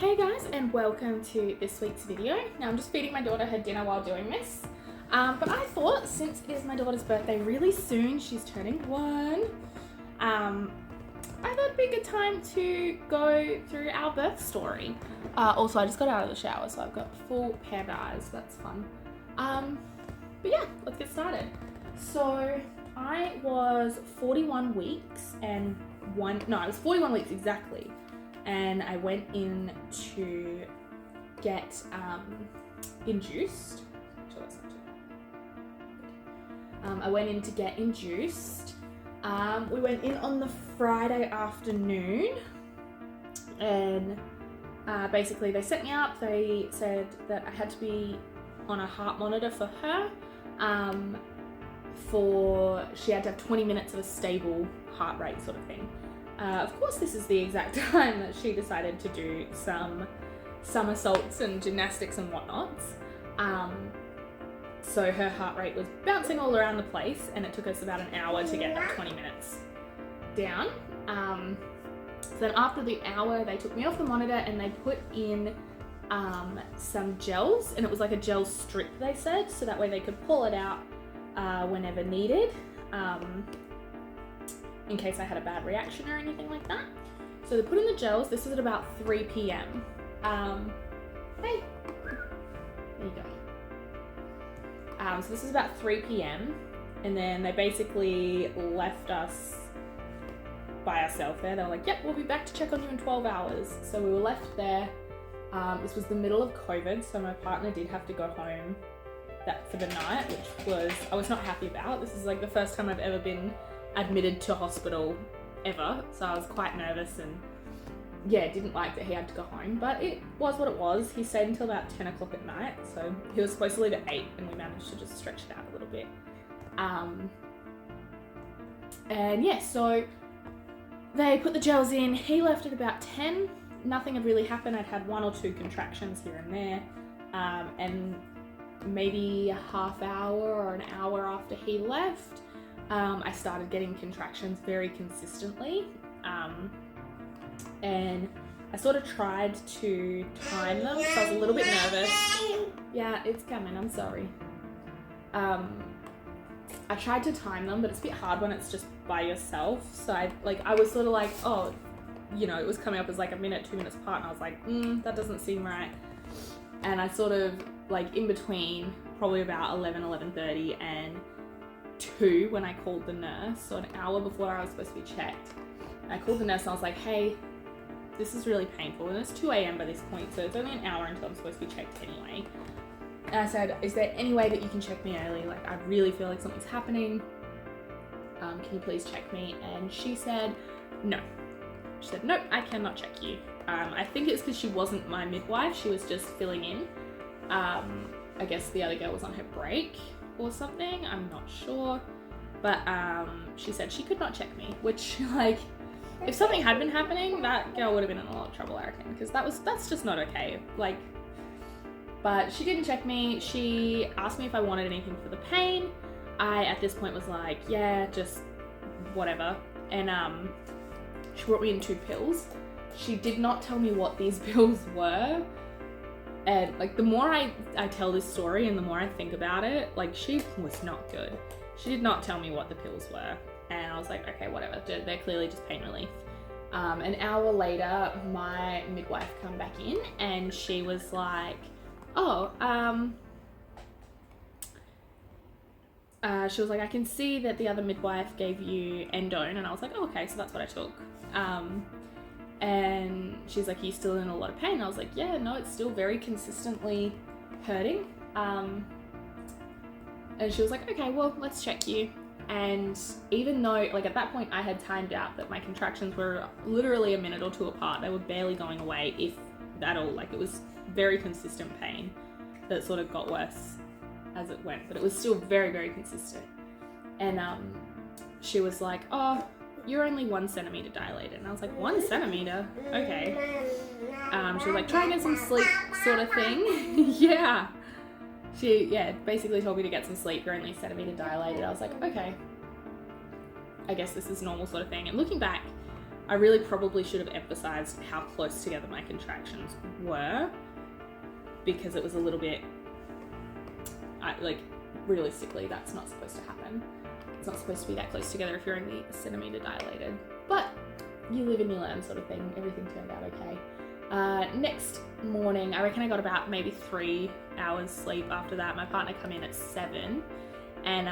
Hey guys, and welcome to this week's video. Now I'm just feeding my daughter her dinner while doing this. But I thought, since it is my daughter's birthday really soon, she's turning 1, I thought it'd be a good time to go through our birth story. Also, I just got out of the shower, so I've got full pair of eyes. That's fun. But yeah, let's get started. So I was 41 weeks and I was 41 weeks exactly. And I went in to get induced. I went in to get induced. We went in on the Friday afternoon, and basically they set me up. They said that I had to be on a heart monitor for her. She had to have 20 minutes of a stable heart rate sort of thing. Of course, this is the exact time that she decided to do some somersaults and gymnastics and whatnots. So her heart rate was bouncing all around the place, and it took us about an hour to get that 20 minutes down. So then after the hour, they took me off the monitor and they put in some gels, and it was like a gel strip, they said, so that way they could pull it out whenever needed. In case I had a bad reaction or anything like that. So they put in the gels. This was at about 3 p.m. Hey, there you go. So this is about 3 p.m. and then they basically left us by ourselves there. They were like, yep, we'll be back to check on you in 12 hours. So we were left there. This was the middle of COVID, so my partner did have to go home for the night, which I was not happy about. This is like the first time I've ever been admitted to hospital ever, so I was quite nervous and yeah, didn't like that he had to go home, but it was what it was. He stayed until about 10 o'clock at night, so he was supposed to leave at 8 and we managed to just stretch it out a little bit. And yeah, so they put the gels in. He left at about 10. Nothing had really happened. I'd had 1 or 2 contractions here and there, and maybe a half hour or an hour after he left, I started getting contractions very consistently, and I sort of tried to time them, so I was a little bit nervous. Yeah, it's coming, I'm sorry. I tried to time them, but it's a bit hard when it's just by yourself, so I was sort of like, oh, you know, it was coming up as like a minute, 2 minutes apart, and I was like, that doesn't seem right. And I sort of, like, in between, probably about 11:30 and 2 when I called the nurse, so an hour before I was supposed to be checked. And I called the nurse and I was like, hey, this is really painful, and it's 2 a.m. by this point, so it's only an hour until I'm supposed to be checked anyway. And I said, is there any way that you can check me early? Like, I really feel like something's happening. Can you please check me? And she said, no. She said, nope, I cannot check you. I think it's because she wasn't my midwife, she was just filling in. I guess the other girl was on her break or something, I'm not sure, but she said she could not check me, which, like, if something had been happening, that girl would have been in a lot of trouble, I reckon, because that's just not okay, like. But she didn't check me. She asked me if I wanted anything for the pain. I at this point was like, yeah, just whatever, and she brought me in 2 pills. She did not tell me what these pills were. And like, the more I tell this story and the more I think about it, like, she was not good. She did not tell me what the pills were. And I was like, okay, whatever. They're clearly just pain relief. An hour later, my midwife come back in and she was like, oh, she was like, I can see that the other midwife gave you endone. And I was like, oh, okay, so that's what I took. And she's like, are you still in a lot of pain? And I was like, yeah, no, it's still very consistently hurting. And she was like, okay, well, let's check you. And even though, like, at that point I had timed out that my contractions were literally a minute or 2 apart, they were barely going away, if at all. Like, it was very consistent pain that sort of got worse as it went, but it was still very, very consistent. And she was like, oh, you're only 1 centimeter dilated. And I was like, 1 centimeter? Okay. She was like, try and get some sleep, sort of thing. Yeah. She, basically told me to get some sleep. You're only a centimeter dilated. I was like, okay. I guess this is normal sort of thing. And looking back, I I really probably should have emphasized how close together my contractions were, because it was a little bit, realistically, that's not supposed to happen. It's not supposed to be that close together if you're only a centimetre dilated. But you live and you learn sort of thing. Everything turned out okay. Next morning, I reckon I got about maybe 3 hours sleep after that. My partner came in at 7, and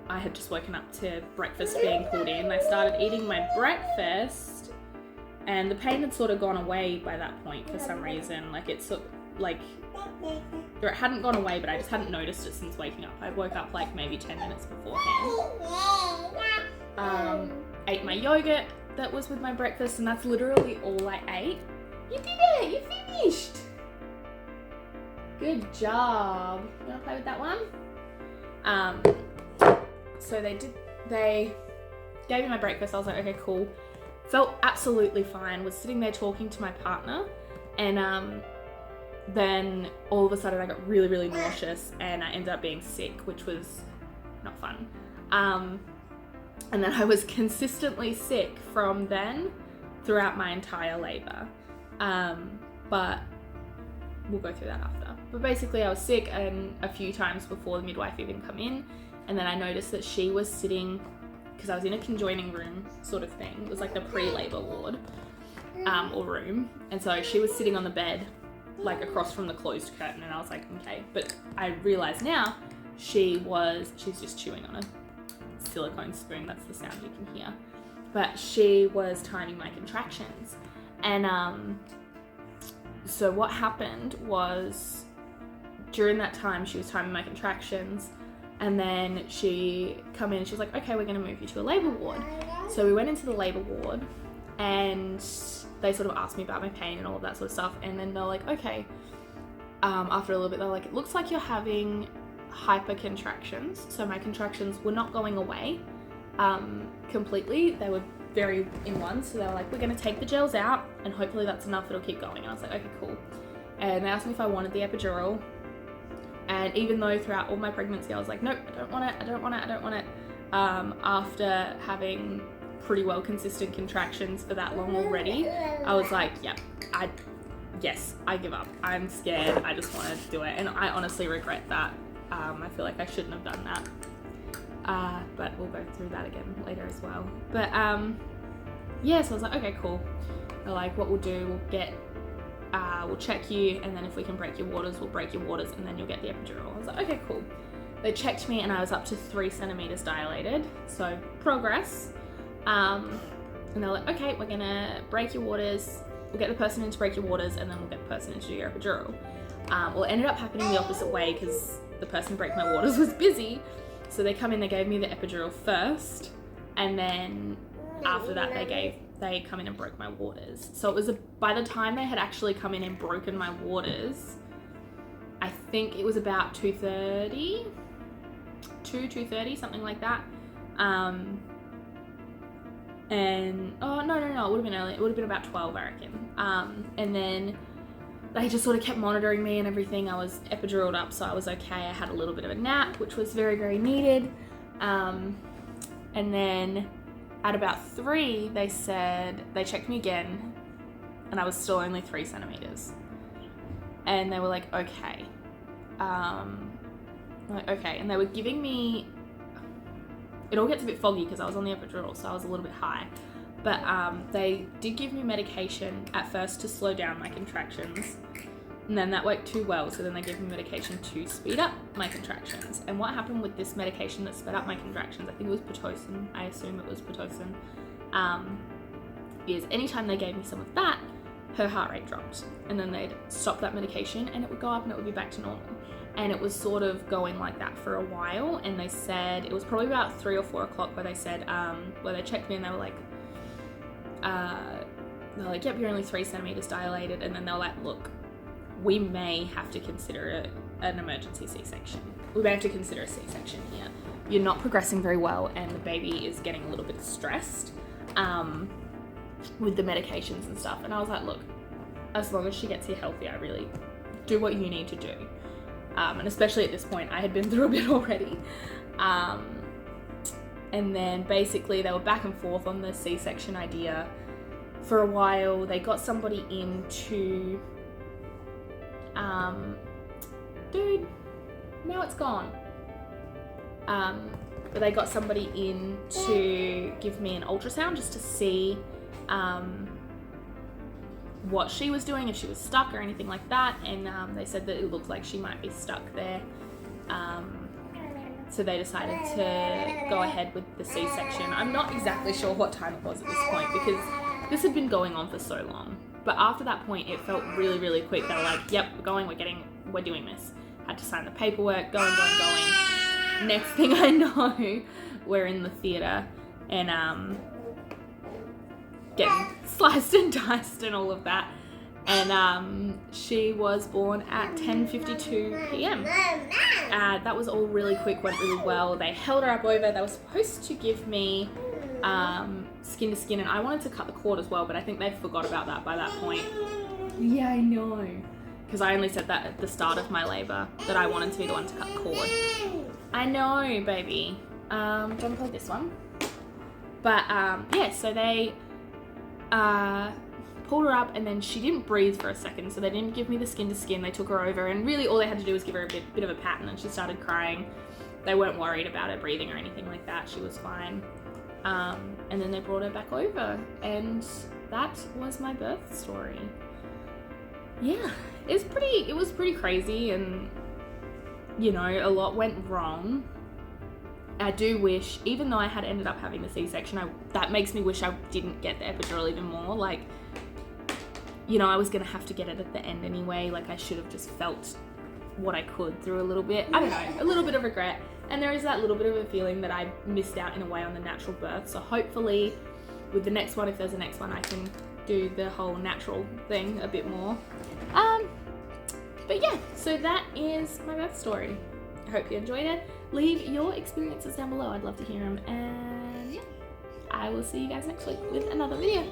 I had just woken up to breakfast being pulled in. I started eating my breakfast, and the pain had sort of gone away by that point for some reason. Or it hadn't gone away, but I just hadn't noticed it since waking up. I woke up like maybe 10 minutes beforehand. Ate my yogurt that was with my breakfast, and that's literally all I ate. You did it! You finished! Good job. You wanna play with that one? So they gave me my breakfast. I was like, okay, cool. Felt absolutely fine. Was sitting there talking to my partner, and then all of a sudden I got really, really nauseous, and I ended up being sick, which was not fun. And then I was consistently sick from then throughout my entire labour. But we'll go through that after. But basically I was sick and a few times before the midwife even come in, and then I noticed that she was sitting, because I was in a conjoining room sort of thing. It was like the pre-labour ward or room. And so she was sitting on the bed, like across from the closed curtain, and I was like, okay. But I realize now she's just chewing on a silicone spoon. That's the sound you can hear. But she was timing my contractions. And so what happened was, during that time she was timing my contractions, and then she come in and she was like, okay, we're going to move you to a labour ward. So we went into the labour ward, and they sort of asked me about my pain and all of that sort of stuff. And then they're like, okay, after a little bit, they're like, it looks like you're having hyper contractions. So my contractions were not going away completely. They were very in one. So they were like, we're going to take the gels out, and hopefully that's enough. It'll keep going. And I was like, okay, cool. And they asked me if I wanted the epidural. And even though throughout all my pregnancy I was like, nope, I don't want it. After having pretty well consistent contractions for that long already, I was like, yep, yes, I give up. I'm scared. I just want to do it. And I honestly regret that. I feel like I shouldn't have done that. But we'll go through that again later as well. But yeah, so I was like, okay, cool. They're like, what we'll do, we'll check you, and then if we can break your waters, we'll break your waters, and then you'll get the epidural. I was like, okay, cool. They checked me, and I was up to 3 centimeters dilated, so progress. And they're like, okay, we're gonna break your waters, we'll get the person in to break your waters, and then we'll get the person in to do your epidural. Well, it ended up happening the opposite way, because the person to break my waters was busy. So they come in, they gave me the epidural first, and then after that they come in and broke my waters. So it was by the time they had actually come in and broken my waters, I think it was about 2:30, something like that. And oh no, it would have been early. It would have been about 12, I reckon. And then they just sort of kept monitoring me and everything. I was epiduraled up, so I was okay. I had a little bit of a nap, which was very, very needed. And then at about 3, they checked me again, and I was still only 3 centimeters. And they were like, okay. Okay. And they were giving me, it all gets a bit foggy because I was on the epidural, so I was a little bit high. But they did give me medication at first to slow down my contractions. And then that worked too well, so then they gave me medication to speed up my contractions. And what happened with this medication that sped up my contractions, I think it was Pitocin, I assume it was Pitocin, is anytime they gave me some of that, her heart rate dropped. And then they'd stop that medication and it would go up and it would be back to normal. And it was sort of going like that for a while. And they said, it was probably about 3 or 4 o'clock where they said, where they checked me and they were like, yep, you're only 3 centimeters dilated. And then they were like, look, we may have to consider an emergency C-section. We may have to consider a C-section here. You're not progressing very well, and the baby is getting a little bit stressed with the medications and stuff. And I was like, look, as long as she gets here healthy, I really do what you need to do. And especially at this point, I had been through a bit already. And then basically they were back and forth on the C-section idea for a while. They got somebody in to, dude, now it's gone. But they got somebody in to give me an ultrasound just to see what she was doing, if she was stuck or anything like that. And they said that it looked like she might be stuck there. So they decided to go ahead with the C-section. I'm not exactly sure what time it was at this point because this had been going on for so long. But after that point, it felt really, really quick. They were like, yep, we're going, we're doing this. Had to sign the paperwork, going. Next thing I know, we're in the theatre and getting sliced and diced and all of that. And she was born at 10:52 p.m. That was all really quick, went really well. They held her up over. They were supposed to give me skin to skin, and I wanted to cut the cord as well, but I think they forgot about that by that point. Yeah, I know. Because I only said that at the start of my labour, that I wanted to be the one to cut the cord. I know, baby. Do you want to play this one? But yeah, so they pulled her up, and then she didn't breathe for a second, so they didn't give me the skin to skin. They took her over, and really all they had to do was give her a bit of a pat, and then she started crying. They weren't worried about her breathing or anything like that. She was fine. And then they brought her back over, and that was my birth story. Yeah, it was pretty crazy, and you know, a lot went wrong. I do wish, even though I had ended up having the C-section, that makes me wish I didn't get the epidural even more. Like, you know, I was gonna have to get it at the end anyway. Like, I should have just felt what I could through a little bit. I don't know, a little bit of regret. And there is that little bit of a feeling that I missed out in a way on the natural birth. So hopefully with the next one, if there's a next one, I can do the whole natural thing a bit more. But yeah, so that is my birth story. I hope you enjoyed it. Leave your experiences down below. I'd love to hear them. And yeah, I will see you guys next week with another video.